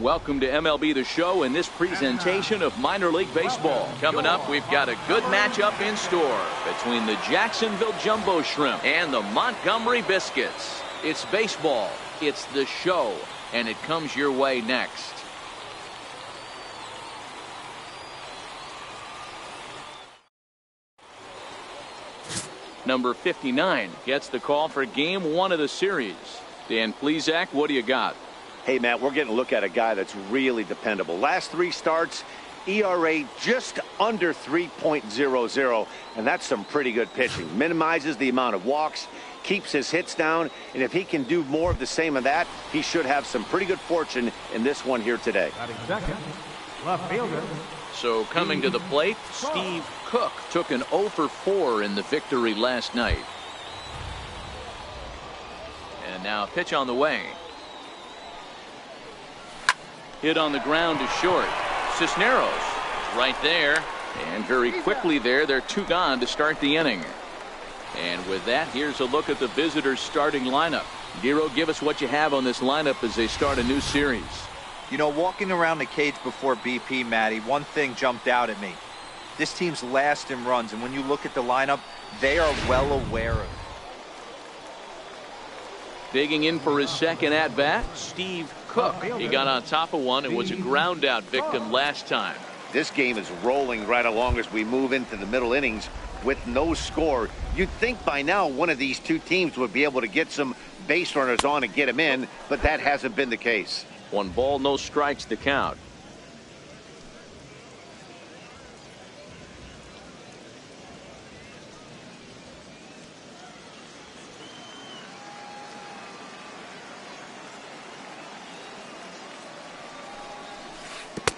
Welcome to MLB the Show and this presentation of minor league baseball. Coming up, we've got a good matchup in store between the Jacksonville Jumbo Shrimp and the Montgomery Biscuits. It's baseball, it's the show, and it comes your way next. Number 59 gets the call for game one of the series. Dan Plesac, what do you got? Hey, Matt, we're getting a look at a guy that's really dependable. Last three starts, ERA just under 3.00, and that's some pretty good pitching. Minimizes the amount of walks, keeps his hits down, and if he can do more of the same of that, he should have some pretty good fortune in this one here today. Second, left fielder. So coming to the plate, Steve Cook took an 0 for 4 in the victory last night. And now pitch on the way. Hit on the ground to short. Cisneros right there. And very quickly there, they're two gone to start the inning. And with that, here's a look at the visitors' starting lineup. Giro, give us what you have on this lineup as they start a new series. You know, walking around the cage before BP, Matty, one thing jumped out at me. This team's last in runs, and when you look at the lineup, they are well aware of it. Digging in for his second at-bat, Steve Cook. He got on top of one and was a ground-out victim last time. This game is rolling right along as we move into the middle innings with no score. You'd think by now one of these two teams would be able to get some base runners on and get them in, but that hasn't been the case. 1 ball, no strikes to count.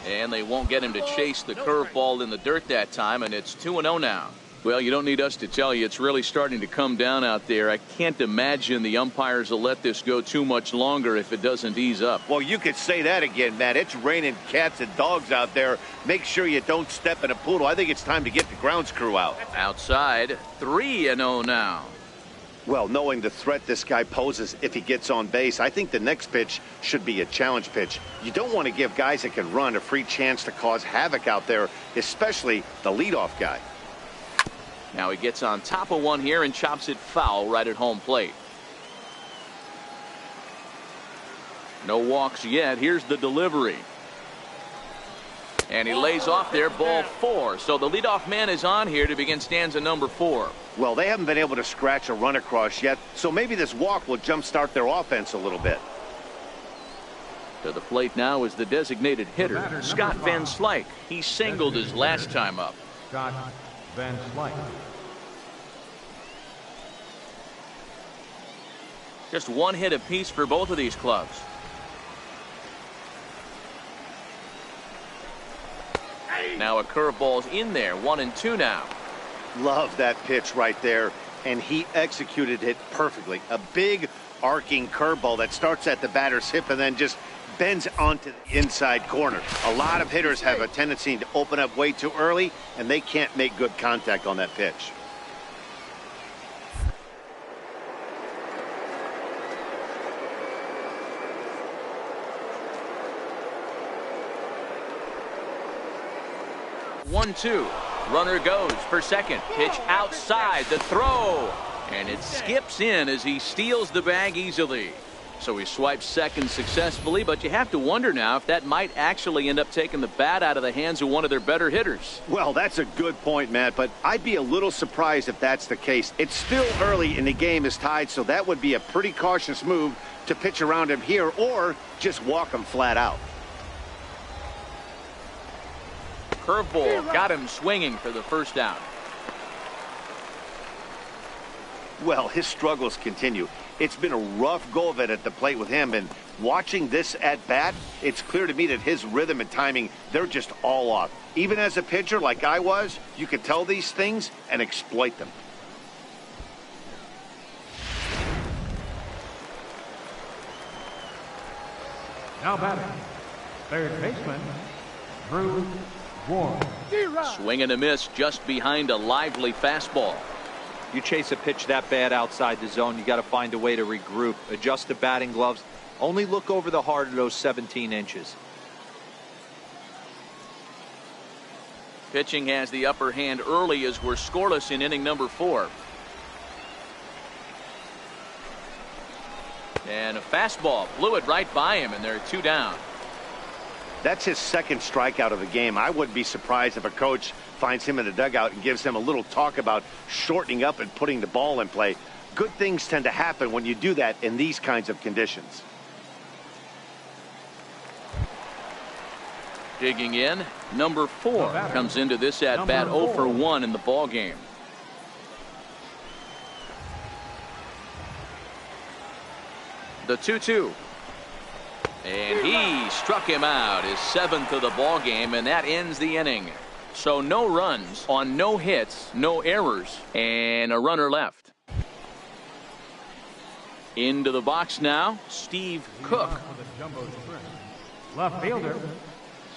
And they won't get him to chase the curveball in the dirt that time, and it's 2-0 now. Well, you don't need us to tell you it's really starting to come down out there. I can't imagine the umpires will let this go too much longer if it doesn't ease up. Well, you could say that again, Matt. It's raining cats and dogs out there. Make sure you don't step in a poodle. I think it's time to get the grounds crew out. Outside, 3-0 now. Well, knowing the threat this guy poses if he gets on base, I think the next pitch should be a challenge pitch. You don't want to give guys that can run a free chance to cause havoc out there, especially the leadoff guy. Now he gets on top of one here and chops it foul right at home plate. No walks yet. Here's the delivery. And he lays off there, ball 4. So the leadoff man is on here to begin stanza number 4. Well, they haven't been able to scratch a run across yet, so maybe this walk will jumpstart their offense a little bit. To the plate now is the designated hitter, Scott Van Slyke. He singled his last time up. Scott Van Slyke. Just one hit apiece for both of these clubs. Now a curveball's in there, 1-2 now. Love that pitch right there, and he executed it perfectly. A big arcing curveball that starts at the batter's hip and then just bends onto the inside corner. A lot of hitters have a tendency to open up way too early, and they can't make good contact on that pitch. 1-2. Runner goes for second. Pitch outside. The throw. And it skips in as he steals the bag easily. So he swipes second successfully, but you have to wonder now if that might actually end up taking the bat out of the hands of one of their better hitters. Well, that's a good point, Matt, but I'd be a little surprised if that's the case. It's still early and the game is tied, so that would be a pretty cautious move to pitch around him here or just walk him flat out. Curveball got him swinging for the first down. Well, his struggles continue. It's been a rough go of it at the plate with him, and watching this at bat, it's clear to me that his rhythm and timing, they're just all off. Even as a pitcher like I was, you could tell these things and exploit them. Now batting, third baseman, Drew Warren. Swing and a miss just behind a lively fastball. You chase a pitch that bad outside the zone, you got to find a way to regroup, adjust the batting gloves, only look over the heart of those 17 inches. Pitching has the upper hand early as we're scoreless in inning number 4. And a fastball blew it right by him, and they're 2 down. That's his second strikeout of the game. I wouldn't be surprised if a coach finds him in the dugout and gives him a little talk about shortening up and putting the ball in play. Good things tend to happen when you do that in these kinds of conditions. Digging in, number 4 comes into this at bat 0 for 1 in the ball game. The 2-2. And he struck him out, his 7th of the ball game, and that ends the inning. So no runs on no hits, no errors, and a runner left. Into the box now, Steve Cook. Left fielder,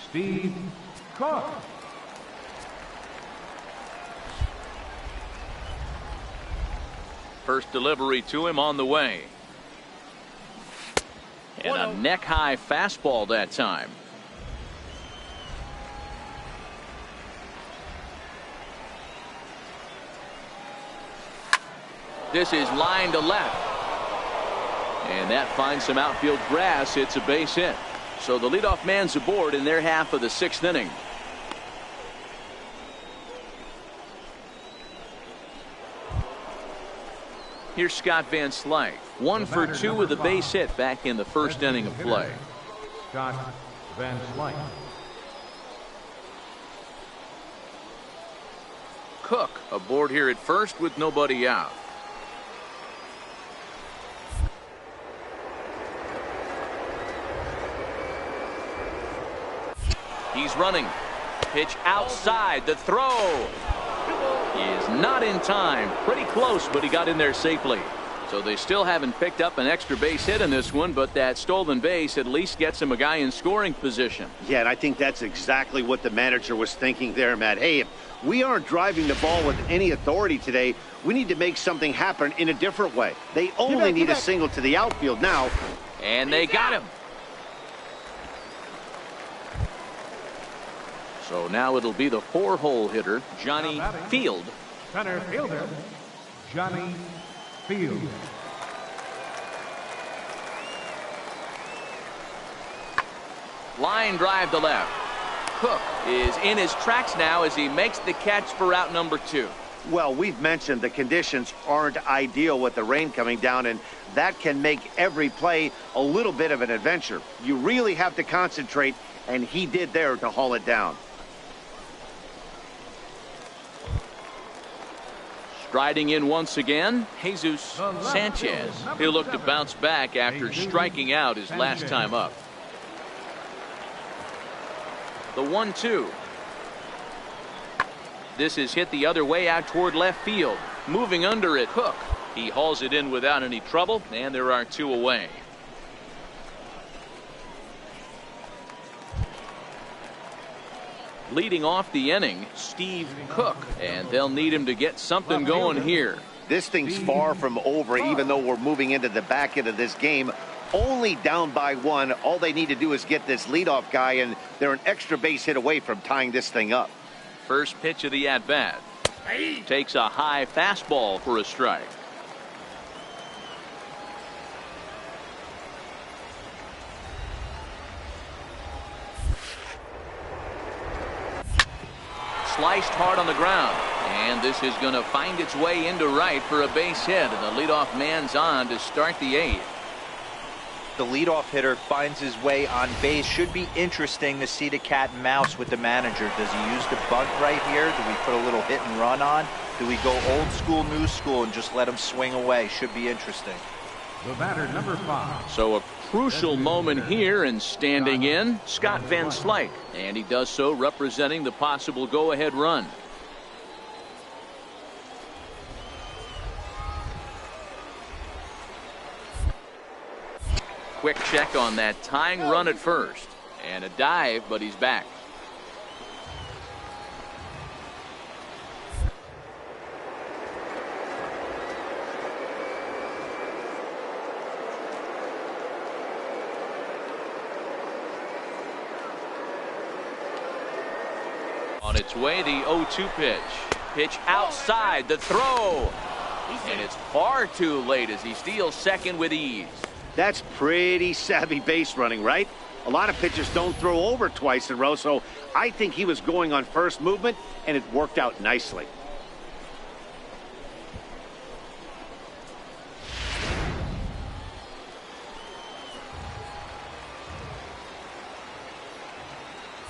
Steve Cook. First delivery to him on the way. And a neck-high fastball that time. This is line to left. And that finds some outfield grass. It's a base hit. So the leadoff man's aboard in their half of the 6th inning. Here's Scott Van Slyke. 1 for 2 with a base hit back in the first inning of play. Scott Van Slyke. Cook aboard here at first with nobody out. He's running. Pitch outside. The throw is not in time. Pretty close, but he got in there safely. So they still haven't picked up an extra base hit in this one, but that stolen base at least gets him a guy in scoring position. Yeah, and I think that's exactly what the manager was thinking there, Matt. Hey, if we aren't driving the ball with any authority today, we need to make something happen in a different way. They only need a single to the outfield now. And they got him. So now it'll be the 4-hole hitter, Johnny Field. Center fielder, Johnny Field. Line drive to left. Cook is in his tracks now as he makes the catch for out number 2. Well, we've mentioned the conditions aren't ideal with the rain coming down, and that can make every play a little bit of an adventure. You really have to concentrate, and he did there to haul it down. Striding in once again, Jesus Sanchez. He'll look to bounce back after striking out his last time up. The 1-2. This is hit the other way out toward left field. Moving under it, Cook. He hauls it in without any trouble, and there are 2 away. Leading off the inning, Steve Cook, and they'll need him to get something going here. This thing's far from over, even though we're moving into the back end of this game. Only down by 1. All they need to do is get this leadoff guy, and they're an extra base hit away from tying this thing up. First pitch of the at-bat. Takes a high fastball for a strike. Sliced hard on the ground. And this is going to find its way into right for a base hit. And the leadoff man's on to start the 8th. The leadoff hitter finds his way on base. Should be interesting to see the cat and mouse with the manager. Does he use the bunt right here? Do we put a little hit and run on? Do we go old school, new school, and just let him swing away? Should be interesting. The batter, number 5. So a crucial moment here, and standing in, Scott Van Slyke. And he does so representing the possible go-ahead run. Quick check on that tying run at first. And a dive, but he's back. On its way, the 0-2 pitch. Pitch outside, the throw. And it's far too late as he steals second with ease. That's pretty savvy base running, right? A lot of pitchers don't throw over twice in a row, so I think he was going on first movement, and it worked out nicely.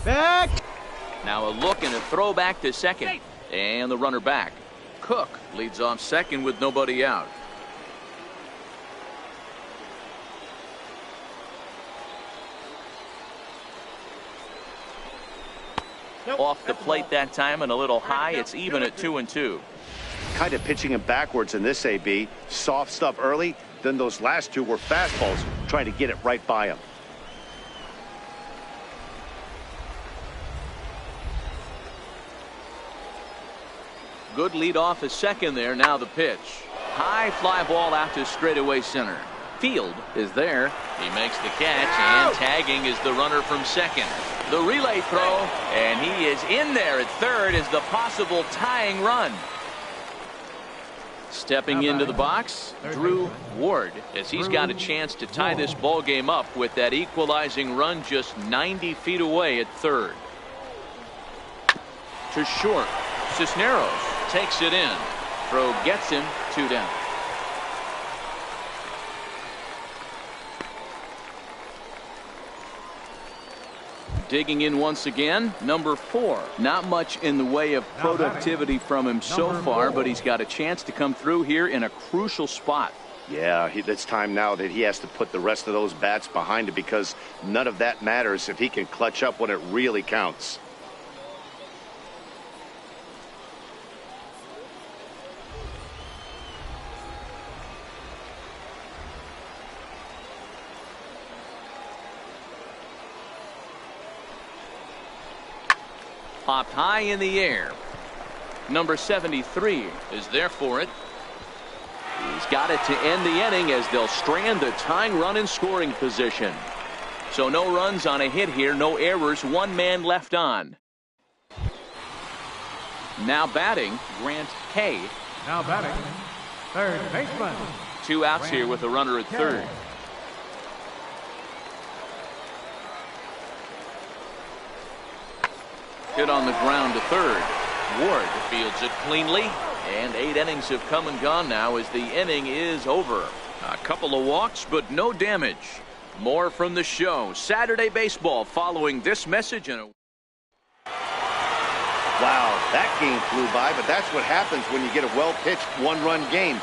Back! Now a look and a throw back to second. And the runner back. Cook leads off second with nobody out. Off the plate that time and a little high. It's even at 2-2. Kind of pitching him backwards in this AB. Soft stuff early, then those last two were fastballs, trying to get it right by him. Good lead off a second there. Now the pitch. High fly ball out to straightaway center. Field is there. He makes the catch, and tagging is the runner from second. The relay throw, and he is in there at third as the possible tying run. Stepping into the box, Drew Ward, as he's got a chance to tie this ball game up with that equalizing run just 90 feet away at third. To short, Cisneros takes it in. Throw gets him, 2 down. Digging in once again, number 4. Not much in the way of productivity from him so far, but he's got a chance to come through here in a crucial spot. Yeah, it's time now that he has to put the rest of those bats behind him, because none of that matters if he can clutch up when it really counts. Popped high in the air. Number 73 is there for it. He's got it to end the inning as they'll strand the tying run in scoring position. So no runs on a hit here, no errors, 1 man left on. Now batting, Grant Kay. Now batting, third baseman. 2 outs here with a runner at third. Hit on the ground to third. Ward fields it cleanly, and 8 innings have come and gone now as the inning is over. A couple of walks, but no damage. More from the show. Saturday baseball following this message. And Wow, that game flew by, but that's what happens when you get a well-pitched 1-run game.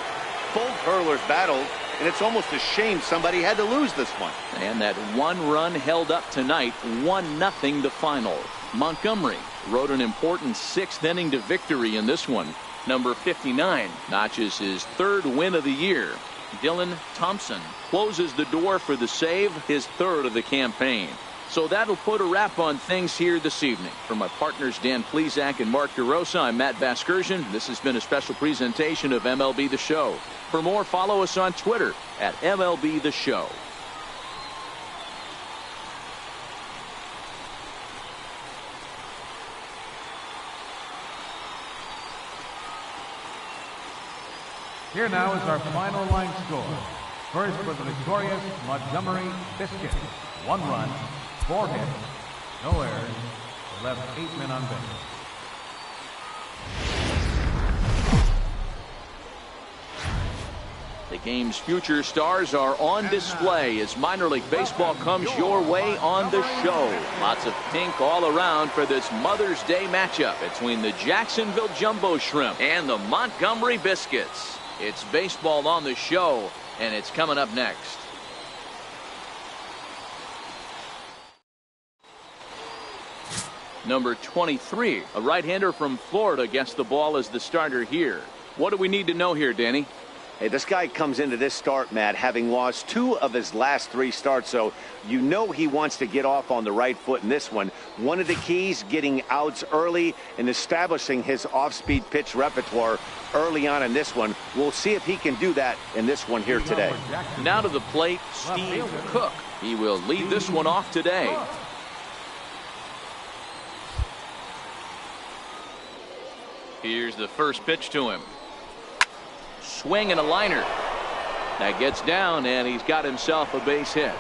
Both hurlers battled, and it's almost a shame somebody had to lose this one. And that 1 run held up tonight, 1-0 the final. Montgomery wrote an important 6th inning to victory in this one. Number 59 notches his 3rd win of the year. Dylan Thompson closes the door for the save, his 3rd of the campaign. So that'll put a wrap on things here this evening. For my partners Dan Plesac and Mark DeRosa, I'm Matt Vasgersian. This has been a special presentation of MLB The Show. For more, follow us on Twitter at MLB The Show. Here now is our final line score. First for the victorious Montgomery Biscuits. 1 run, 4 hits, no errors. They left 8 men on base. The game's future stars are on display as minor league baseball comes your way on the show. Lots of pink all around for this Mother's Day matchup between the Jacksonville Jumbo Shrimp and the Montgomery Biscuits. It's baseball on the show, and it's coming up next. Number 23, a right-hander from Florida, gets the ball as the starter here. What do we need to know here, Danny? Hey, this guy comes into this start, Matt, having lost 2 of his last 3 starts, so you know he wants to get off on the right foot in this one. One of the keys, getting outs early and establishing his off-speed pitch repertoire early on in this one. We'll see if he can do that in this one here today. Now to the plate, Steve Cook. He will lead this one off today. Here's the first pitch to him. Swing and a liner. That gets down, and he's got himself a base hit.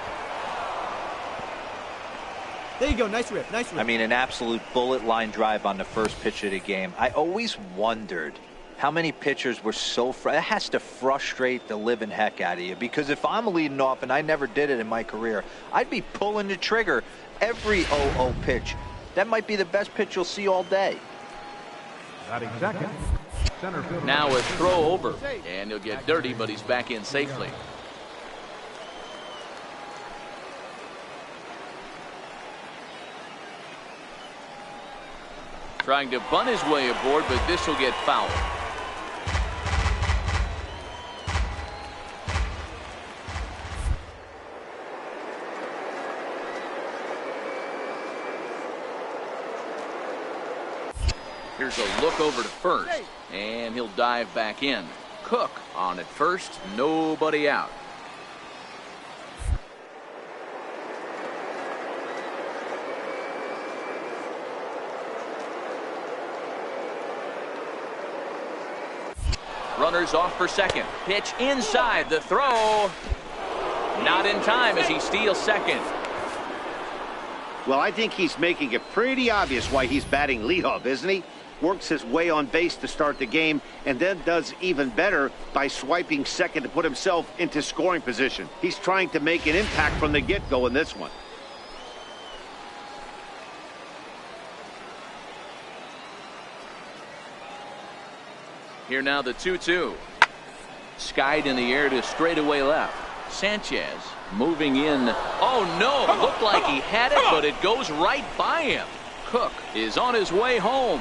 There you go. Nice rip. Nice rip. I mean, an absolute bullet line drive on the first pitch of the game. I always wondered how many pitchers were so it has to frustrate the living heck out of you, because if I'm leading off, and I never did it in my career, I'd be pulling the trigger every 0-0 pitch. That might be the best pitch you'll see all day. Batting second, center fielder. Now a throw over, and he'll get dirty, but he's back in safely. Trying to bunt his way aboard, but this will get fouled. Here's a look over to first, and he'll dive back in. Cook on at first, nobody out. Runners off for second. Pitch inside, the throw. Not in time as he steals second. Well, I think he's making it pretty obvious why he's batting leadoff, isn't he? Works his way on base to start the game, and then does even better by swiping second to put himself into scoring position. He's trying to make an impact from the get-go in this one. Here now the 2-2. Skied in the air to straightaway left. Sanchez moving in. Oh no, looked like he had it, but it goes right by him. Cook is on his way home.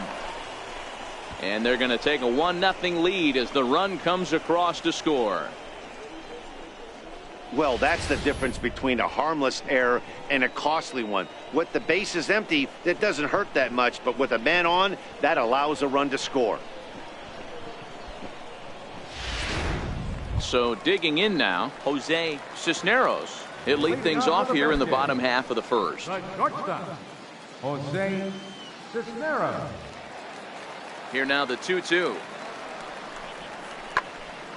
And they're going to take a 1-0 lead as the run comes across to score. Well, that's the difference between a harmless error and a costly one. With the bases empty, that doesn't hurt that much, but with a man on, that allows a run to score. So digging in now, Jose Cisneros. He'll lead things off here in the bottom half of the first. The shortstop, Jose Cisneros. Here now the 2-2.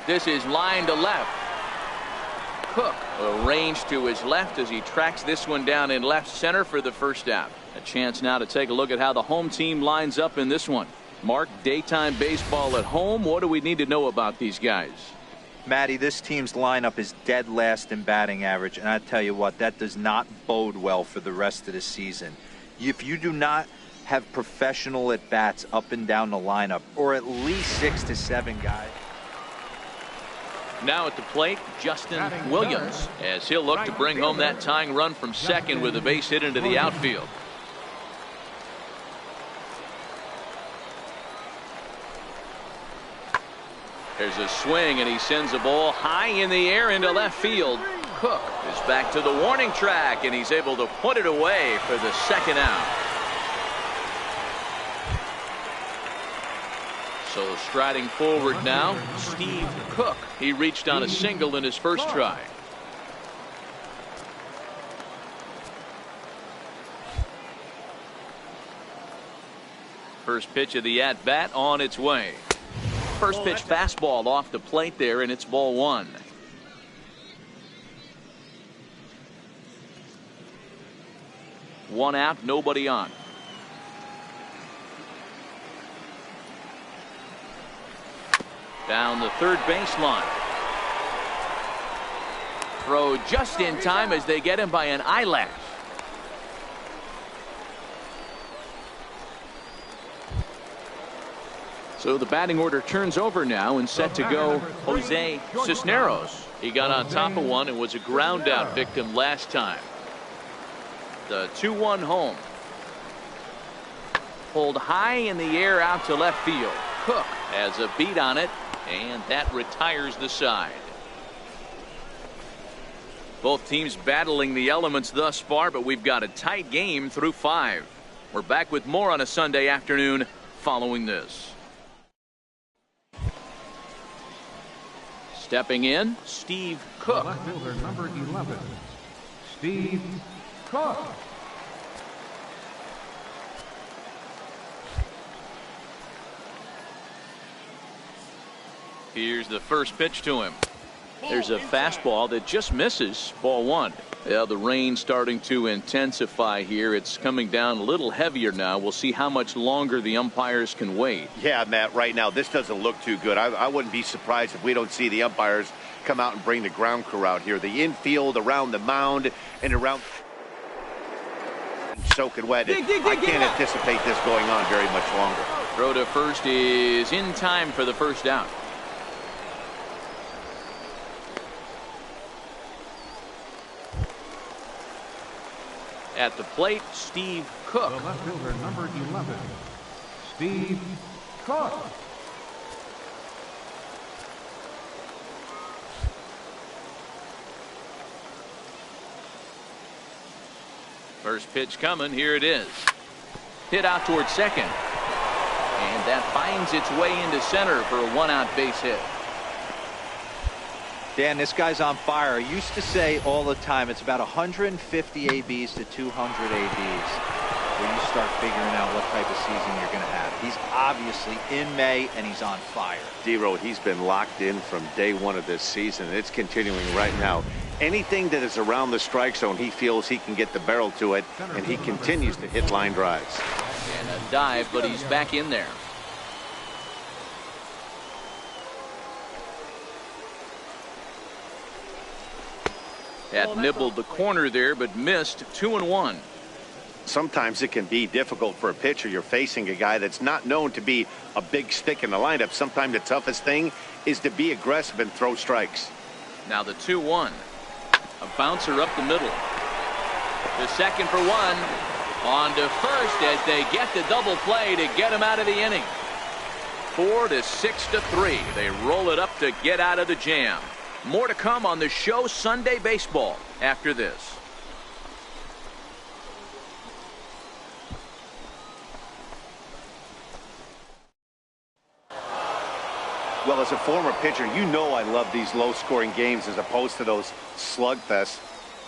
This is line to left. Cook arranged to his left as he tracks this one down in left center for the first out. A chance now to take a look at how the home team lines up in this one. Mark, daytime baseball at home. What do we need to know about these guys? Matty, this team's lineup is dead last in batting average, and I tell you what, that does not bode well for the rest of the season. If you do not have professional at-bats up and down the lineup, or at least 6 to 7 guys. Now at the plate, Justin Williams, as he'll look to bring home that tying run from second with a base hit into the outfield. There's a swing, and he sends a ball high in the air into left field. Cook is back to the warning track, and he's able to put it away for the second out. So striding forward now, Steve Cook. He reached on a single in his first try. First pitch of the at-bat on its way. First pitch fastball off the plate there, and it's ball one. One out, nobody on. Down the third baseline. Throw just in time as they get him by an eyelash. So the batting order turns over now, and set to go Jose Cisneros. He got on top of one and was a ground out victim last time. The 2-1 home. Pulled high in the air out to left field. Cook has a beat on it, and that retires the side. Both teams battling the elements thus far, but we've got a tight game through 5. We're back with more on a Sunday afternoon following this. Stepping in, Steve Cook. Left fielder number 11, Steve Cook. Here's the first pitch to him. There's a fastball that just misses. Ball one. Yeah, the rain starting to intensify here. It's coming down a little heavier now. We'll see how much longer the umpires can wait. Yeah, Matt, right now this doesn't look too good. I wouldn't be surprised if we don't see the umpires come out and bring the ground crew out here. The infield, around the mound, and around soaking wet. I can't anticipate this going on very much longer. Throw to first is in time for the first out. At the plate, Steve Cook. The left fielder number 11, Steve Cook. First pitch coming. Here it is. Hit out towards second. And that finds its way into center for a one-out base hit. Dan, this guy's on fire. I used to say all the time it's about 150 ABs to 200 ABs where you start figuring out what type of season you're going to have. He's obviously in May, and he's on fire. D-Road, he's been locked in from day one of this season. It's continuing right now. Anything that is around the strike zone, he feels he can get the barrel to it, and he continues to hit line drives. And a dive, but he's back in there. Had nibbled the corner there, but missed. 2-1. Sometimes it can be difficult for a pitcher. You're facing a guy that's not known to be a big stick in the lineup. Sometimes the toughest thing is to be aggressive and throw strikes. Now the 2-1. A bouncer up the middle. The second for one. On to first as they get the double play to get him out of the inning. 4-6-3. They roll it up to get out of the jam. More to come on the show Sunday Baseball after this. Well, as a former pitcher, you know I love these low-scoring games as opposed to those slugfests.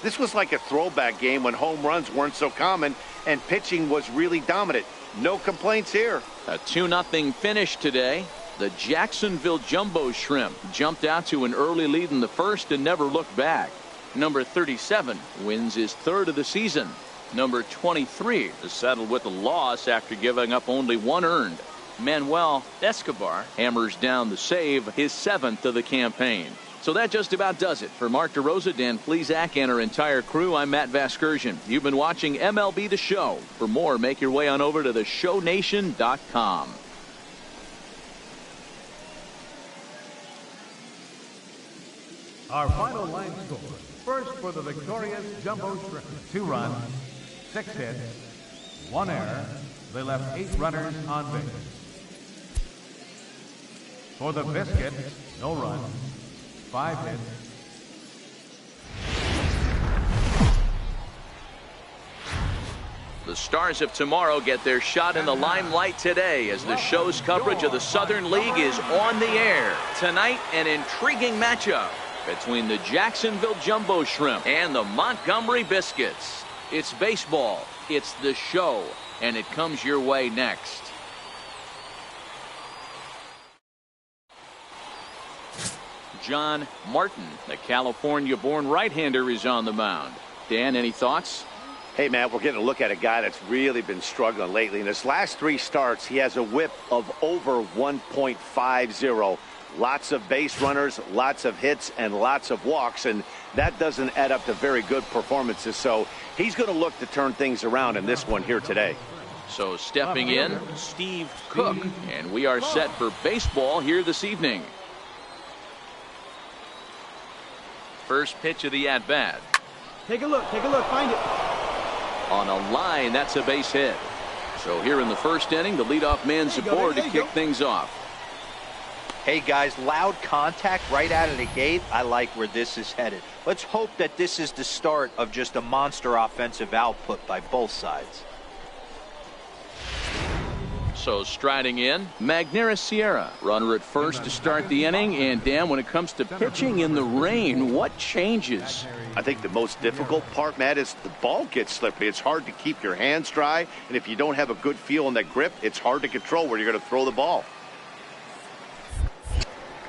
This was like a throwback game when home runs weren't so common and pitching was really dominant. No complaints here. A 2-0 finish today. The Jacksonville Jumbo Shrimp jumped out to an early lead in the first and never looked back. Number 37 wins his third of the season. Number 23 is settled with a loss after giving up only one earned. Manuel Escobar hammers down the save, his 7th of the campaign. So that just about does it. For Mark DeRosa, Dan Plesac, and our entire crew, I'm Matt Vasgersian. You've been watching MLB The Show. For more, make your way on over to theshownation.com. Our final line score. First for the victorious Jumbo Shrimp. 2 runs, 6 hits, 1 error. They left 8 runners on base. For the Biscuits, no runs, 5 hits. The Stars of Tomorrow get their shot in the limelight today as the show's coverage of the Southern League is on the air. Tonight, an intriguing matchup between the Jacksonville Jumbo Shrimp and the Montgomery Biscuits. It's baseball, it's the show, and it comes your way next. John Martin, the California-born right-hander, is on the mound. Dan, any thoughts? Hey, Matt, we're getting a look at a guy that's really been struggling lately. In his last 3 starts, he has a whip of over 1.50. Lots of base runners, lots of hits, and lots of walks, and that doesn't add up to very good performances. So he's going to look to turn things around in this one here today. So stepping in, Steve Cook, and we are set for baseball here this evening. First pitch of the at-bat. Take a look, find it. On a line, that's a base hit. So here in the first inning, the leadoff man's aboard to kick things off. Hey guys, loud contact right out of the gate. I like where this is headed. Let's hope that this is the start of just a monster offensive output by both sides. So striding in, Magneuris Sierra, runner at first to start the inning. And Dan, when it comes to pitching in the rain, what changes? I think the most difficult part, Matt, is the ball gets slippery. It's hard to keep your hands dry, and if you don't have a good feel in that grip, it's hard to control where you're going to throw the ball.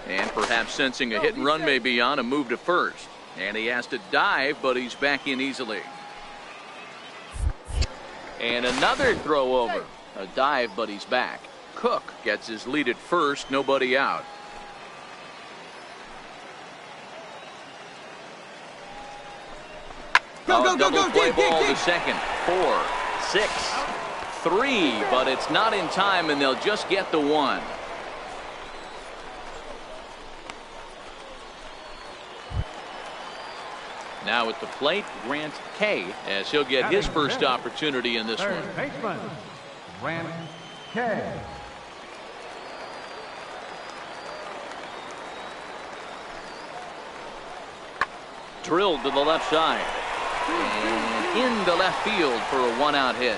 And perhaps sensing a hit and run may be on, a move to first. And he has to dive, but he's back in easily. And another throw over. A dive, but he's back. Cook gets his lead at first, nobody out. Double play ball to second. 4, 6, 3, but it's not in time, and they'll just get the 1. Now at the plate, Grant Kay, as he'll get his first opportunity in this one. Baseman, Grant Kay. Drilled to the left side. And into left field for a 1-out hit.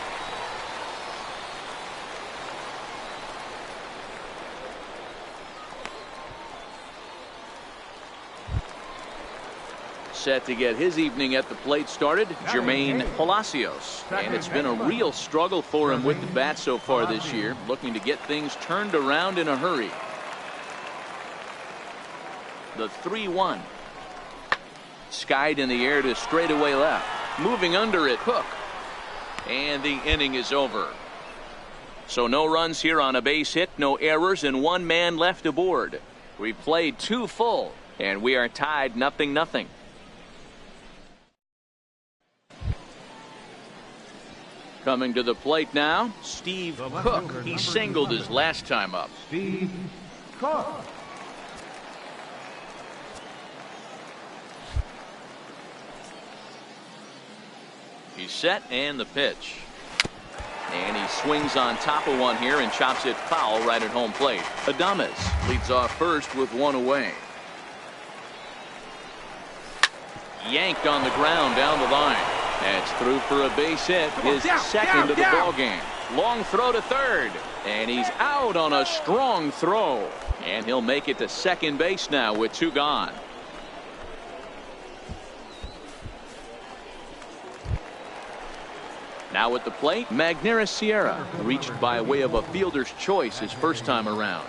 Set to get his evening at the plate started, Jermaine Palacios. And it's been a real struggle for him with the bat so far this year, looking to get things turned around in a hurry. The 3-1. Skied in the air to straightaway left. Moving under it, Cook. And the inning is over. So no runs here on a base hit, no errors, and 1 man left aboard. We played 2 full, and we are tied 0-0. Coming to the plate now, Steve Cook. He singled his last time up. Steve Cook. He's set, and the pitch. And he swings on top of one here and chops it foul right at home plate. Adames leads off first with 1 away. Yanked on the ground down the line. That's through for a base hit, his second of the ball game. Long throw to third, and he's out on a strong throw. And he'll make it to second base now with 2 gone. Now at the plate, Magneuris Sierra, reached by way of a fielder's choice his first time around.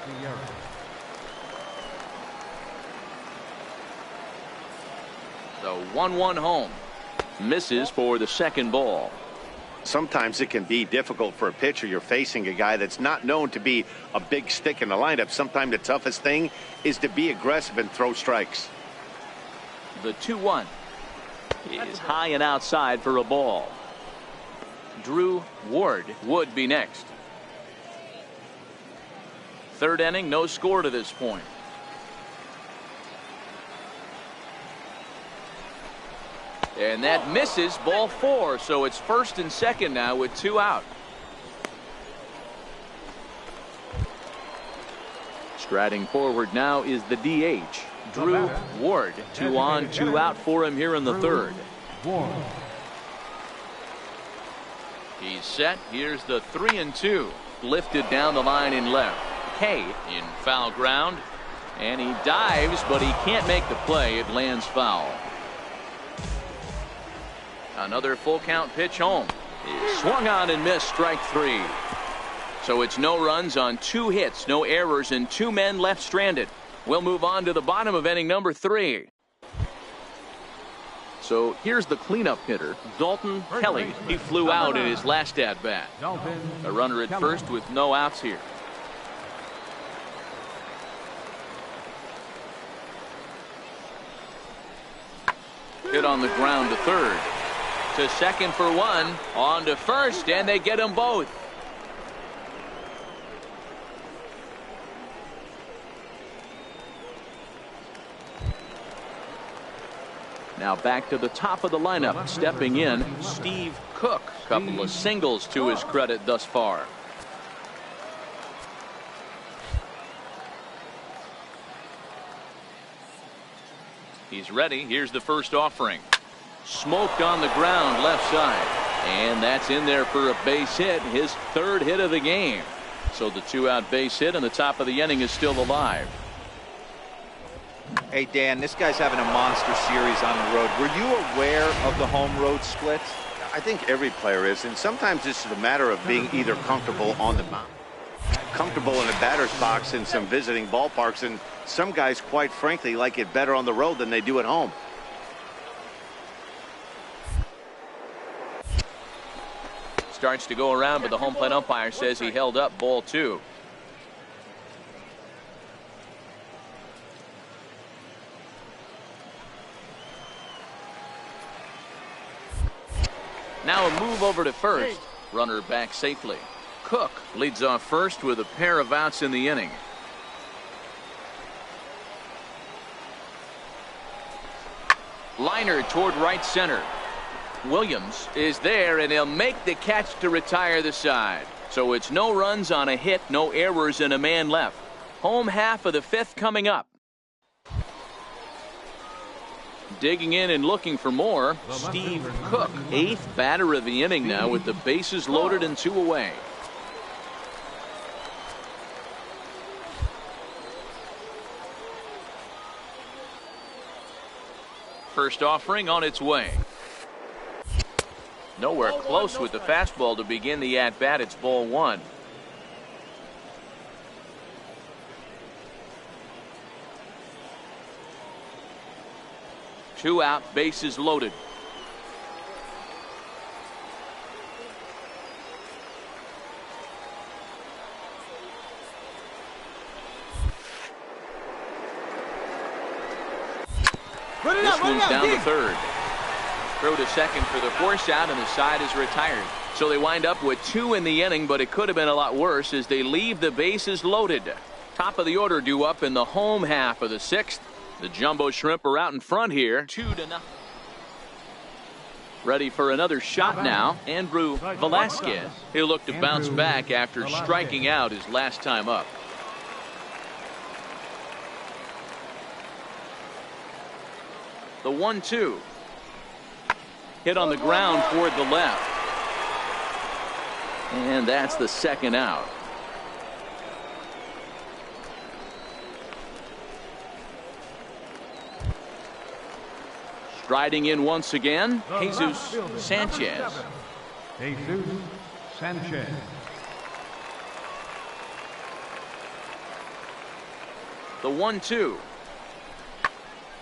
The 1-1 home. Misses for the second ball. Sometimes it can be difficult for a pitcher. You're facing a guy that's not known to be a big stick in the lineup. Sometimes the toughest thing is to be aggressive and throw strikes. The 2-1 is high and outside for a ball. Drew Ward would be next. Third inning, no score to this point. And that misses, ball 4, so it's first and second now with 2 out. Striding forward now is the DH, Drew Ward. 2 on, 2 out for him here in the third. He's set. Here's the 3-2. Lifted down the line in left. Kay in foul ground. And he dives, but he can't make the play. It lands foul. Another full count pitch home. Swung on and missed, strike 3. So it's no runs on 2 hits, no errors, and 2 men left stranded. We'll move on to the bottom of inning number 3. So here's the cleanup hitter, Dalton Kelly. He flew out in his last at-bat. A runner at first with no outs here. Hit on the ground to third. To second for one. On to first, and they get them both. Now back to the top of the lineup. Stepping in, Steve Cook. Couple of singles to his credit thus far. He's ready. Here's the first offering. Smoked on the ground left side. And that's in there for a base hit. His 3rd hit of the game. So the 2-out base hit and the top of the inning is still alive. Hey, Dan, this guy's having a monster series on the road. Were you aware of the home-road splits? I think every player is, and sometimes it's a matter of being either comfortable on the mound, comfortable in a batter's box in some visiting ballparks, and some guys, quite frankly, like it better on the road than they do at home. Starts to go around, but the home plate umpire says he held up ball 2. Now a move over to first. Runner back safely. Cook leads off first with a pair of outs in the inning. Liner toward right center. Williams is there, and he'll make the catch to retire the side. So it's no runs on a hit, no errors, and a man left. Home half of the 5th coming up. Digging in and looking for more, Steve Cook. 8th batter of the inning now with the bases loaded and 2 away. First offering on its way. Nowhere close with the fastball to begin the at-bat. It's ball 1. Two out, bases loaded. This one's down to third. Throw to second for the force out, and the side is retired. So they wind up with 2 in the inning, but it could have been a lot worse as they leave the bases loaded. Top of the order due up in the home half of the 6th. The Jumbo Shrimp are out in front here, 2-0. Ready for another shot now, Andrew Velasquez. He'll look to bounce back after striking out his last time up. The 1-2. Hit on the ground toward the left. And that's the 2nd out. Striding in once again, Jesus Sanchez. Jesus Sanchez. The 1-2.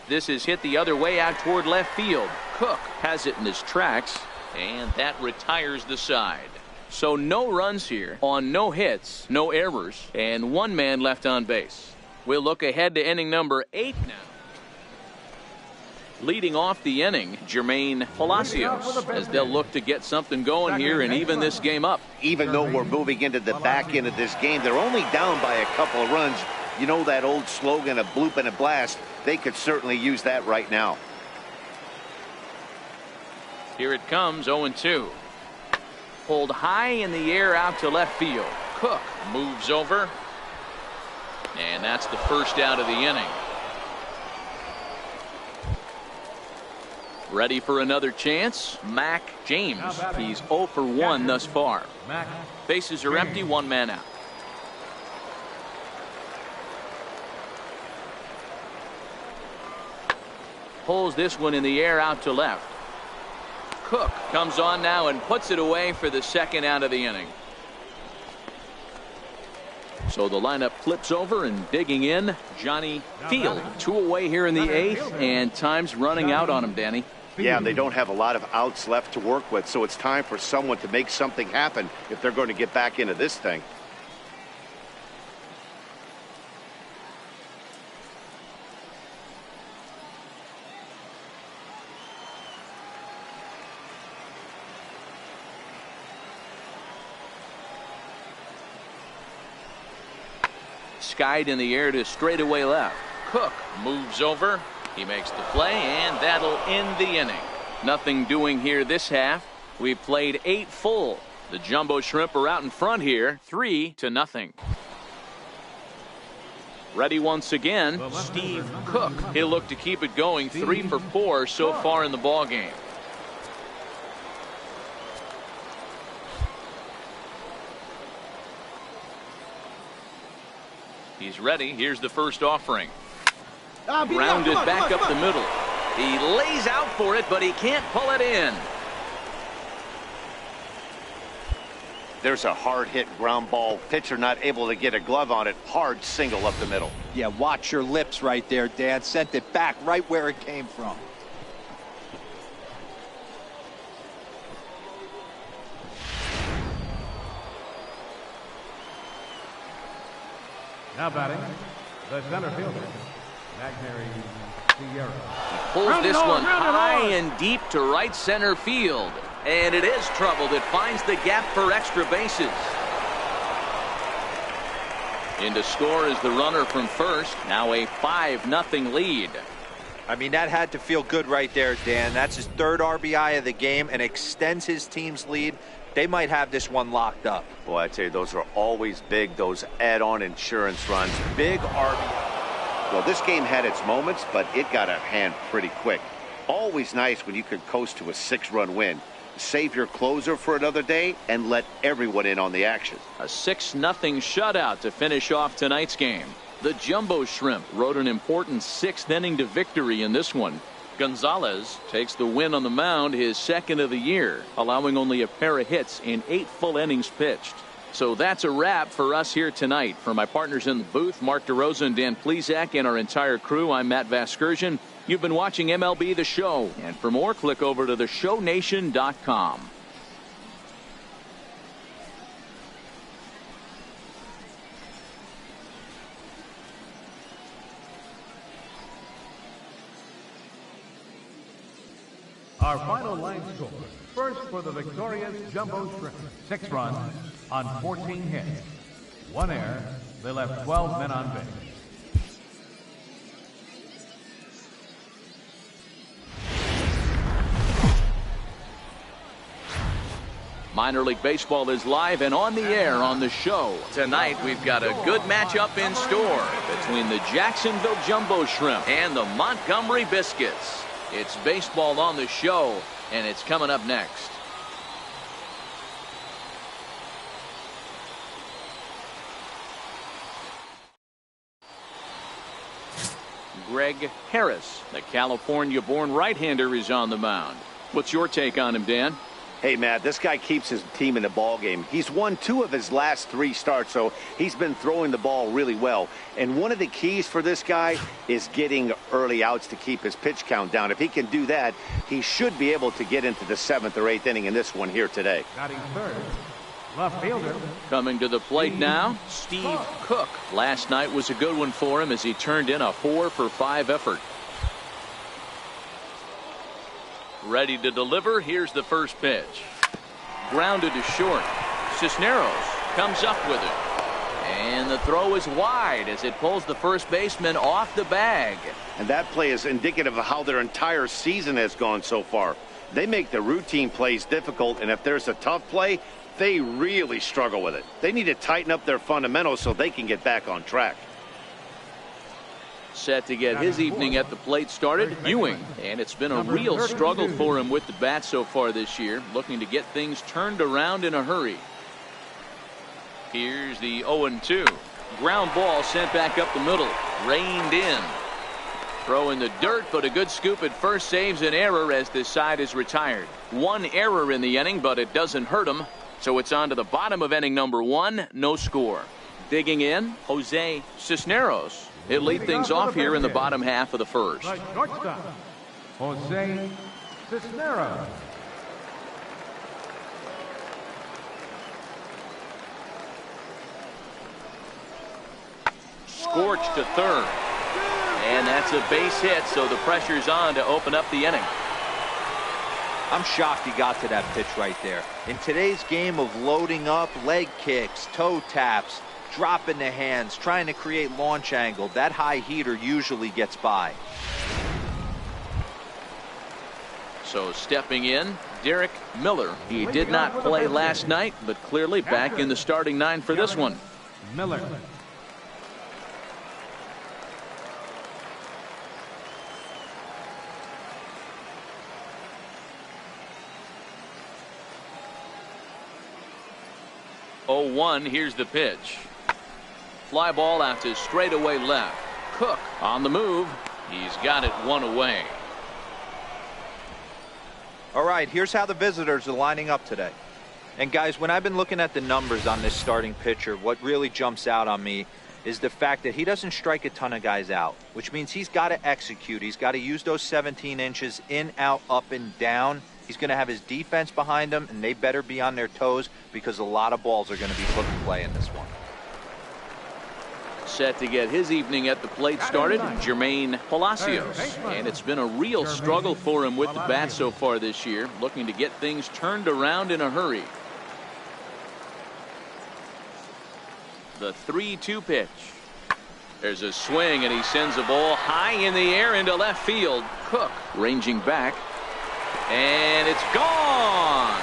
This is hit the other way out toward left field. Cook has it in his tracks, and that retires the side. So no runs here on no hits, no errors, and 1 man left on base. We'll look ahead to inning number 8 now. Leading off the inning, Jermaine Palacios, as they'll look to get something going here and even this game up. Even though we're moving into the back end of this game, they're only down by a couple of runs. You know that old slogan, a bloop and a blast. They could certainly use that right now. Here it comes, 0-2. Pulled high in the air out to left field. Cook moves over. And that's the first out of the inning. Ready for another chance? Mac James. He's 0 for 1 thus far. Bases are empty, 1 man out. Pulls this one in the air out to left. Cook comes on now and puts it away for the 2nd out of the inning. So the lineup flips over, and digging in, Johnny Field. 2 away here in the 8th, and time's running out on him, Danny. Yeah, they don't have a lot of outs left to work with, so it's time for someone to make something happen if they're going to get back into this thing. Skied in the air to straightaway left. Cook moves over. He makes the play, and that'll end the inning. Nothing doing here this half. We've played 8 full. The Jumbo Shrimp are out in front here, 3-0. Ready once again, Steve Cook. He'll look to keep it going, 3 for 4 so far in the ball game. He's ready. Here's the first offering. Grounded back up the middle. He lays out for it, but he can't pull it in. There's a hard hit ground ball. Pitcher not able to get a glove on it. Hard single up the middle. Yeah, watch your lips right there, Dan. Sent it back right where it came from. Now batting, the center fielder, Sierra. Pulls this one high and deep to right center field. And it is trouble that finds the gap for extra bases. In to score is the runner from first. Now a 5-0 lead. I mean, that had to feel good right there, Dan. That's his 3rd RBI of the game and extends his team's lead. They might have this one locked up. Boy, I tell you, those are always big, those add-on insurance runs. Big RBI. Well, this game had its moments, but it got out of hand pretty quick. Always nice when you could coast to a 6-run win. Save your closer for another day and let everyone in on the action. A 6-0 shutout to finish off tonight's game. The Jumbo Shrimp rode an important 6th inning to victory in this one. Gonzalez takes the win on the mound, his 2nd of the year, allowing only a pair of hits in 8 full innings pitched. So that's a wrap for us here tonight. For my partners in the booth, Mark DeRosa and Dan Plesac, and our entire crew, I'm Matt Vasgersian. You've been watching MLB The Show. And for more, click over to theshownation.com. Our final line score. First for the victorious Jumbo Shrimp. 6 runs on 14 hits. 1 error. They left 12 men on base. Minor League Baseball is live and on the air on the show. Tonight we've got a good matchup in store between the Jacksonville Jumbo Shrimp and the Montgomery Biscuits. It's baseball on the show, and it's coming up next. Greg Harris, the California-born right-hander, is on the mound. What's your take on him, Dan? Hey, Matt, this guy keeps his team in the ball game. He's won 2 of his last 3 starts, so he's been throwing the ball really well. And one of the keys for this guy is getting early outs to keep his pitch count down. If he can do that, he should be able to get into the 7th or 8th inning in this one here today. Batting third, left fielder. Coming to the plate now, Steve Cook. Last night was a good one for him as he turned in a 4-for-5 effort. Ready to deliver. Here's the first pitch. Grounded to short. Cisneros comes up with it. And the throw is wide as it pulls the first baseman off the bag. And that play is indicative of how their entire season has gone so far. They make the routine plays difficult, and if there's a tough play, they really struggle with it. They need to tighten up their fundamentals so they can get back on track. Set to get his evening at the plate started, Ewing. And it's been a real struggle for him with the bat so far this year, looking to get things turned around in a hurry. Here's the 0-2. Ground ball sent back up the middle, reined in. Throw in the dirt, but a good scoop at first saves an error as this side is retired. 1 error in the inning, but it doesn't hurt him. So it's on to the bottom of inning number 1, no score. Digging in, Jose Cisneros. He'll lead things off here in the bottom half of the first. The shortstop, Jose Cisneros. Scorched to third. And that's a base hit, so the pressure's on to open up the inning. I'm shocked he got to that pitch right there. In today's game of loading up, leg kicks, toe taps, dropping the hands, trying to create launch angle, that high heater usually gets by. So stepping in, Derek Miller. He did not play last night, but clearly back in the starting nine for this one. Miller. Oh, 1, here's the pitch. Fly ball out to straightaway left. Cook on the move. He's got it one away. All right, here's how the visitors are lining up today. And guys, when I've been looking at the numbers on this starting pitcher, what really jumps out on me is the fact that he doesn't strike a ton of guys out, which means he's got to execute. He's got to use those 17 inches in, out, up, and down. He's going to have his defense behind him, and they better be on their toes because a lot of balls are going to be put in play in this one. Set to get his evening at the plate started, Jermaine Palacios. And it's been a real struggle for him with the bat so far this year, looking to get things turned around in a hurry. The 3-2 pitch. There's a swing, and he sends a ball high in the air into left field. Cook ranging back. And it's gone.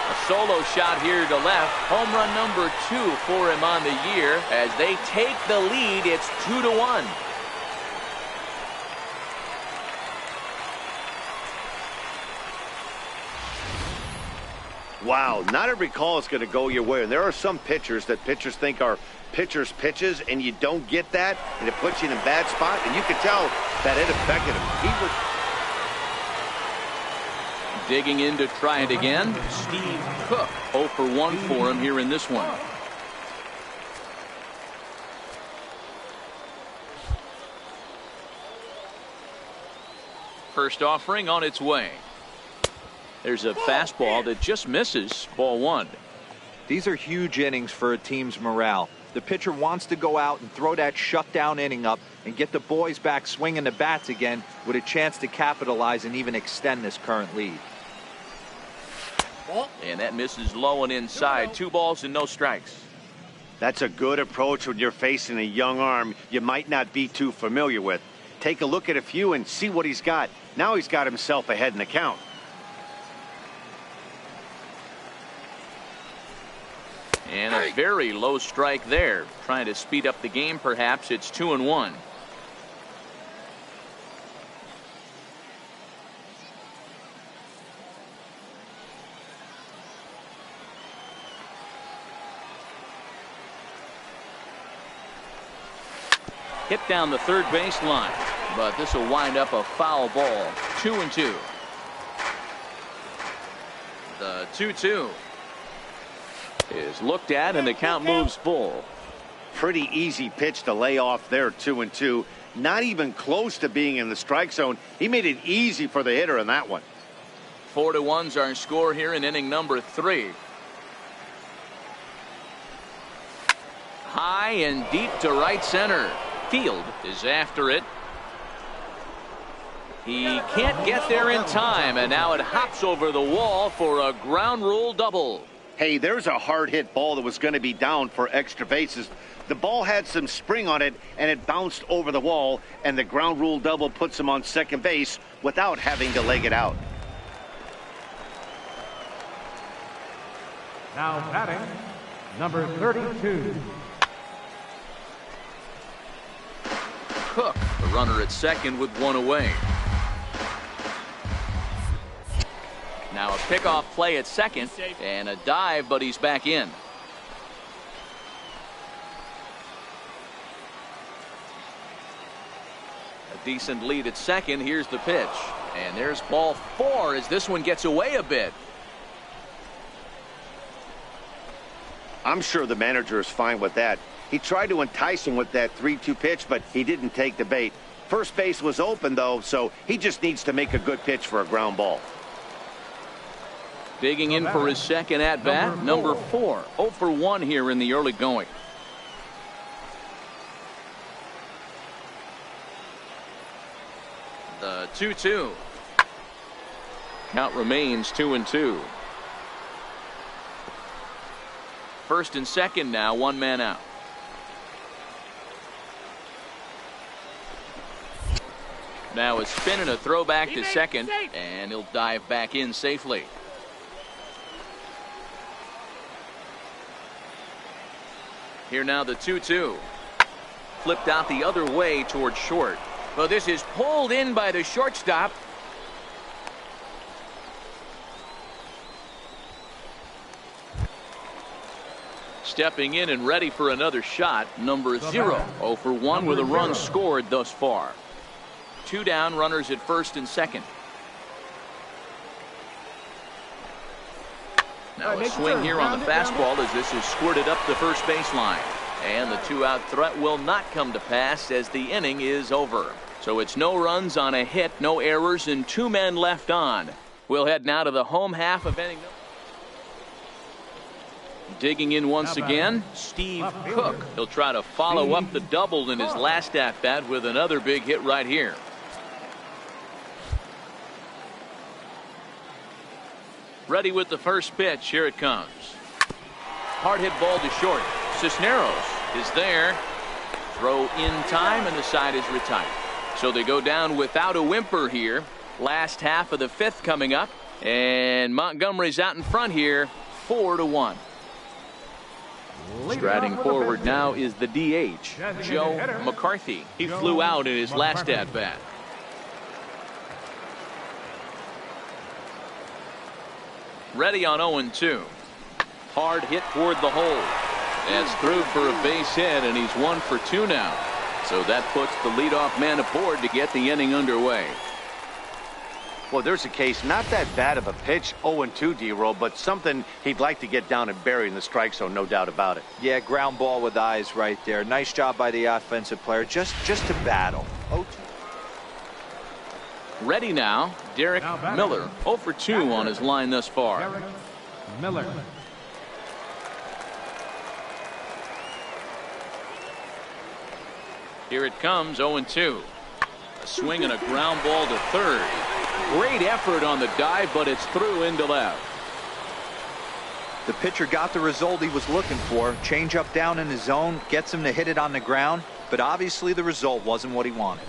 A solo shot here to left. Home run number 2 for him on the year. As they take the lead, it's 2-1. Wow, not every call is going to go your way. And there are some pitchers that pitchers think are pitchers' pitches, and you don't get that, and it puts you in a bad spot. And you can tell that it affected him. Digging in to try it again. Steve Cook, 0 for 1 for him here in this one. First offering on its way. There's a fastball that just misses. Ball 1. These are huge innings for a team's morale. The pitcher wants to go out and throw that shutdown inning up and get the boys back swinging the bats again with a chance to capitalize and even extend this current lead. And that misses low and inside. 2 balls and no strikes. That's a good approach when you're facing a young arm you might not be too familiar with. Take a look at a few and see what he's got. Now he's got himself ahead in the count. And a very low strike there. Trying to speed up the game, perhaps. It's 2-1. Hit down the third base line, but this will wind up a foul ball. 2-2. The 2-2 is looked at, and the count moves full. Pretty easy pitch to lay off there. 2-2. Not even close to being in the strike zone. He made it easy for the hitter in that one. 4-1's our score here in inning number 3. High and deep to right center. Field is after it. He can't get there in time, and now it hops over the wall for a ground rule double. Hey, there's a hard hit ball that was going to be down for extra bases. The ball had some spring on it, and it bounced over the wall, and the ground rule double puts him on second base without having to leg it out. Now batting, number 32. Cook, the runner at second with 1 away. Now a pickoff play at second and a dive, but he's back in. A decent lead at second. Here's the pitch. And there's ball 4 as this one gets away a bit. I'm sure the manager is fine with that. He tried to entice him with that 3-2 pitch, but he didn't take the bait. First base was open, though, so he just needs to make a good pitch for a ground ball. Digging in for his second at-bat, number 4. 0 for 1 here in the early going. The 2-2. Count remains 2-2. First and second now, 1 man out. Now a spin and a throw back to second, and he'll dive back in safely. Here now the 2-2. Flipped out the other way towards short. Well, this is pulled in by the shortstop. Stepping in and ready for another shot, number 0. 0 for 1 with a run scored thus far. 2 down, runners at first and second. Now a swing here on the fastball as this is squirted up the first baseline. And the 2-out threat will not come to pass as the inning is over. So it's no runs on a hit, no errors, and 2 men left on. We'll head now to the home half of inning. Digging in once again, Steve Cook. He'll try to follow up the double in his last at-bat with another big hit right here. Ready with the first pitch. Here it comes. Hard hit ball to short. Cisneros is there. Throw in time, and the side is retired. So they go down without a whimper here. Last half of the 5th coming up, and Montgomery's out in front here, 4-1. Striding forward now is the DH, Joe McCarthy. He flew out in his last at-bat. Ready on 0-2. Hard hit toward the hole. That's through for a base hit, and he's 1 for 2 now. So that puts the leadoff man aboard to get the inning underway. Well, there's a case, not that bad of a pitch, 0-2, D-Roll, but something he'd like to get down and bury in the strike zone, no doubt about it. Yeah, ground ball with eyes right there. Nice job by the offensive player, just to battle. 0-2. Ready now, Derek Miller, 0 for 2 on his line thus far. Derek Miller. Here it comes, 0-2. A swing and a ground ball to third. Great effort on the dive, but it's through into left. The pitcher got the result he was looking for. Change up down in his zone, gets him to hit it on the ground, but obviously the result wasn't what he wanted.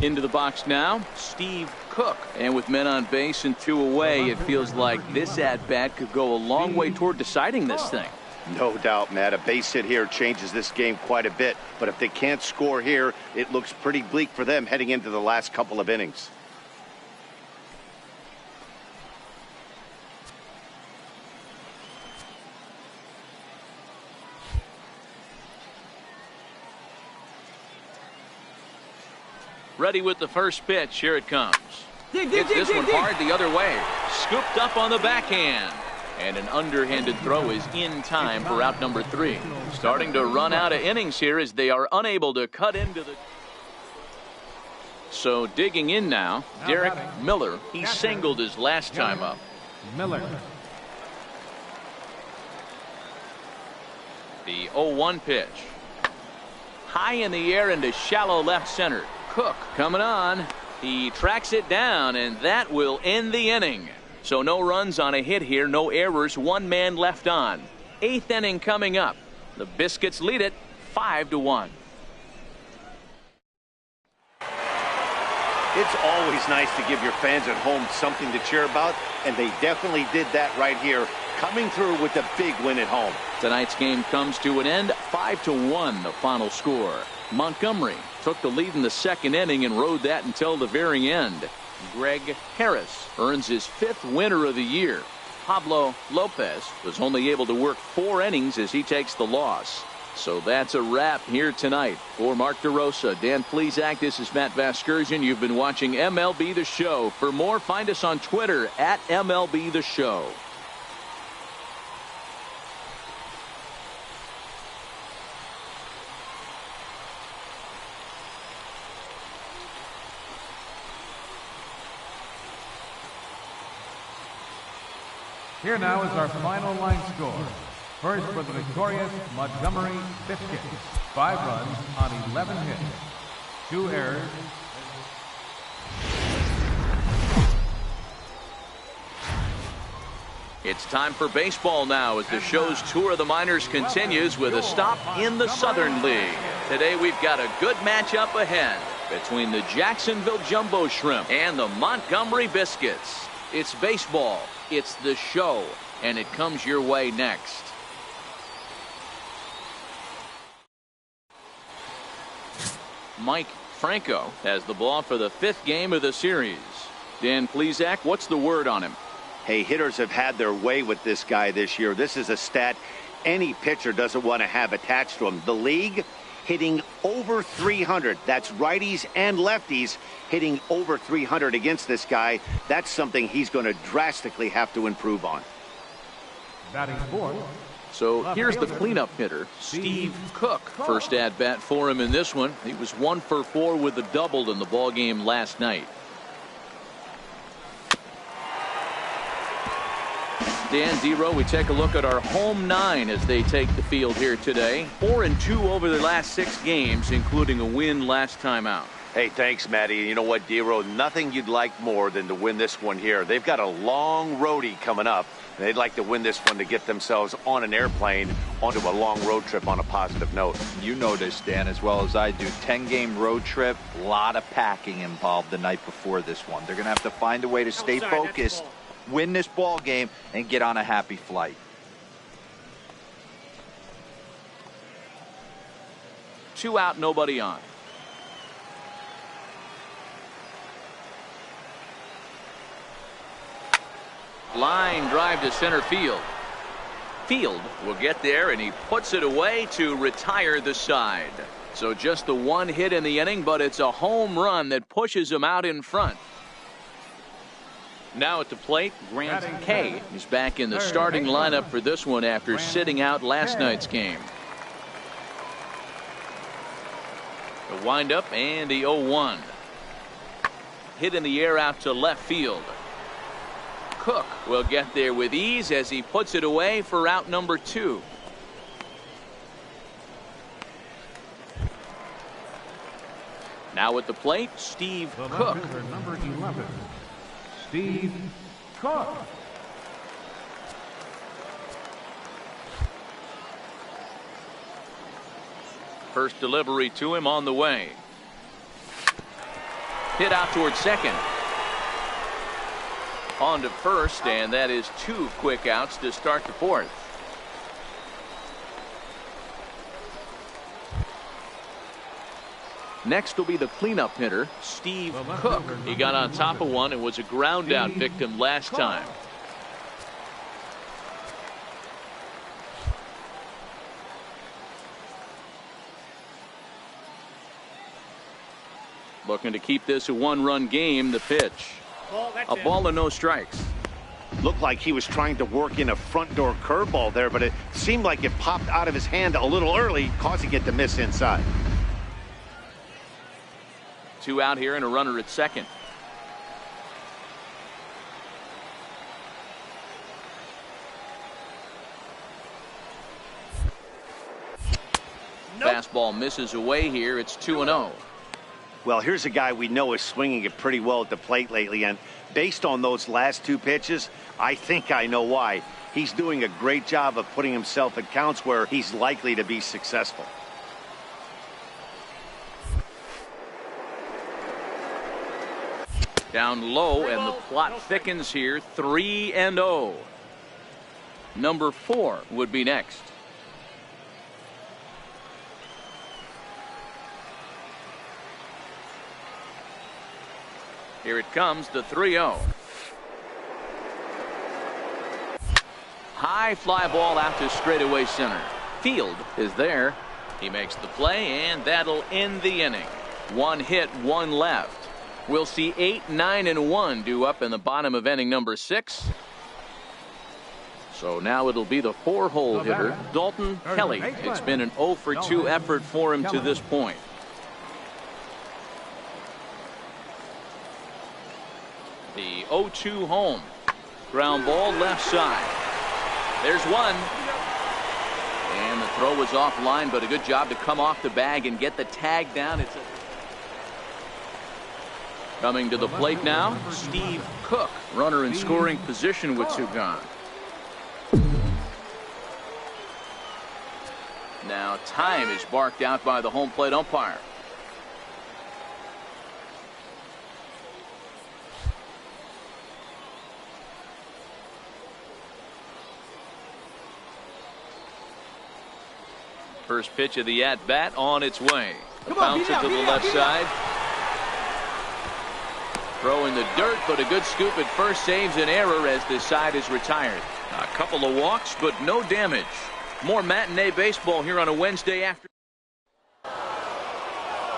Into the box now, Steve Cook. And with men on base and 2 away, it feels like this at-bat could go a long way toward deciding this thing. No doubt, Matt. A base hit here changes this game quite a bit. But if they can't score here, it looks pretty bleak for them heading into the last couple of innings. Ready with the first pitch. Here it comes. Dig, Hits this one hard the other way. Scooped up on the backhand. And an underhanded throw is in time for out number 3. Starting to run out of innings here as they are unable to cut into the... So digging in now, Derek Miller. He singled his last time up. Miller. The 0-1 pitch. High in the air into shallow left center. Cook coming on. He tracks it down, and that will end the inning. So no runs on a hit here, no errors, 1 man left on. 8th inning coming up. The Biscuits lead it 5-1. It's always nice to give your fans at home something to cheer about, and they definitely did that right here, coming through with a big win at home. Tonight's game comes to an end, 5-1 the final score. Montgomery took the lead in the 2nd inning and rode that until the very end. Greg Harris earns his 5th winner of the year. Pablo Lopez was only able to work 4 innings as he takes the loss. So that's a wrap here tonight. For Mark DeRosa, Dan Plesac, this is Matt Vasgersian. You've been watching MLB The Show. For more, find us on Twitter at MLB The Show. Here now is our final line score. First for the victorious Montgomery Biscuits. 5 runs on 11 hits. 2 errors. It's time for baseball now as the show's tour of the minors continues with a stop in the Southern League. Today we've got a good matchup ahead between the Jacksonville Jumbo Shrimp and the Montgomery Biscuits. It's baseball. It's the show, and it comes your way next. Mike Franco has the ball for the 5th game of the series. Dan Plesac, what's the word on him? Hey, hitters have had their way with this guy this year. This is a stat any pitcher doesn't want to have attached to him. The league hitting over 300. That's righties and lefties hitting over 300 against this guy. That's something he's going to drastically have to improve on. Batting fourth. So here's the cleanup hitter, Steve Cook. First at bat for him in this one. He was 1 for 4 with a double in the ball game last night. Dan Dero, we take a look at our home 9 as they take the field here today. 4-2 over their last 6 games, including a win last time out. Hey, thanks, Matty. You know what, Dero? Nothing you'd like more than to win this one here. They've got a long roadie coming up. They'd like to win this one to get themselves on an airplane onto a long road trip on a positive note. You know this, Dan, as well as I do. 10-game road trip, a lot of packing involved the night before this one. They're going to have to find a way to stay focused, win this ball game, and get on a happy flight. Two out, nobody on. Line drive to center field. Field will get there, and he puts it away to retire the side. So just the 1 hit in the inning, but it's a home run that pushes him out in front. Now at the plate, Grant Kay is back in the starting lineup for this one after sitting out last night's game. The windup and the 0-1. Hit in the air out to left field. Cook will get there with ease as he puts it away for out number 2. Now at the plate, Steve Cook. Number 11, Steve Cook. First delivery to him on the way. Hit out towards second. On to first, and that is 2 quick outs to start the 4th. Next will be the cleanup hitter, Steve Cook. He got on top of one and was a ground out victim last time. Looking to keep this a 1-run game. The pitch. A ball and no strikes. Looked like he was trying to work in a front door curveball there, but it seemed like it popped out of his hand a little early, causing it to miss inside. 2 out here and a runner at second. Nope. Fastball misses away here. It's 2-0. Well, here's a guy we know is swinging it pretty well at the plate lately, and based on those last 2 pitches, I think I know why. He's doing a great job of putting himself at counts where he's likely to be successful. Down low, and the plot thickens here. 3-0. Number 4 would be next. Here it comes, the 3-0. High fly ball out to straightaway center. Field is there, He makes the play, and that'll end the inning. 1 hit, 1 left. We'll see 8, 9, and 1 due up in the bottom of inning number 6. So now it'll be the 4-hole hitter, Dalton Kelly. It's been an 0 for 2 effort for him to this point. The 0-2 home. Ground ball left side. There's one. And the throw was offline, but a good job to come off the bag and get the tag down. Coming to the plate now, Steve Cook. Runner in scoring position with 2 gone. Now time is barked out by the home plate umpire. First pitch of the at-bat on its way. Bounce it to the left side. Throw in the dirt, but a good scoop at first saves an error as this side is retired. A couple of walks, but no damage. More matinee baseball here on a Wednesday afternoon.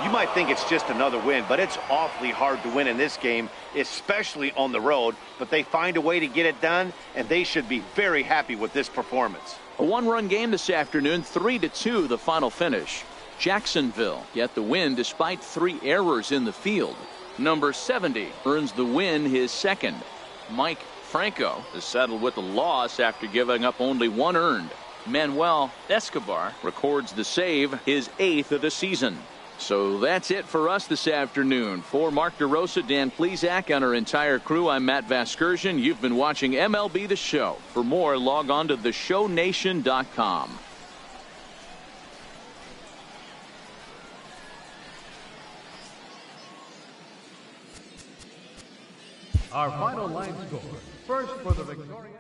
You might think it's just another win, but it's awfully hard to win in this game, especially on the road. But they find a way to get it done, and they should be very happy with this performance. A 1-run game this afternoon, 3-2 the final finish. Jacksonville get the win despite 3 errors in the field. Number 70 earns the win, his second. Mike Franco is settled with a loss after giving up only 1 earned. Manuel Escobar records the save, his 8th of the season. So that's it for us this afternoon. For Mark DeRosa, Dan Plesac, and our entire crew, I'm Matt Vasgersian. You've been watching MLB The Show. For more, log on to theshownation.com. Our final line score. First for the Victoria.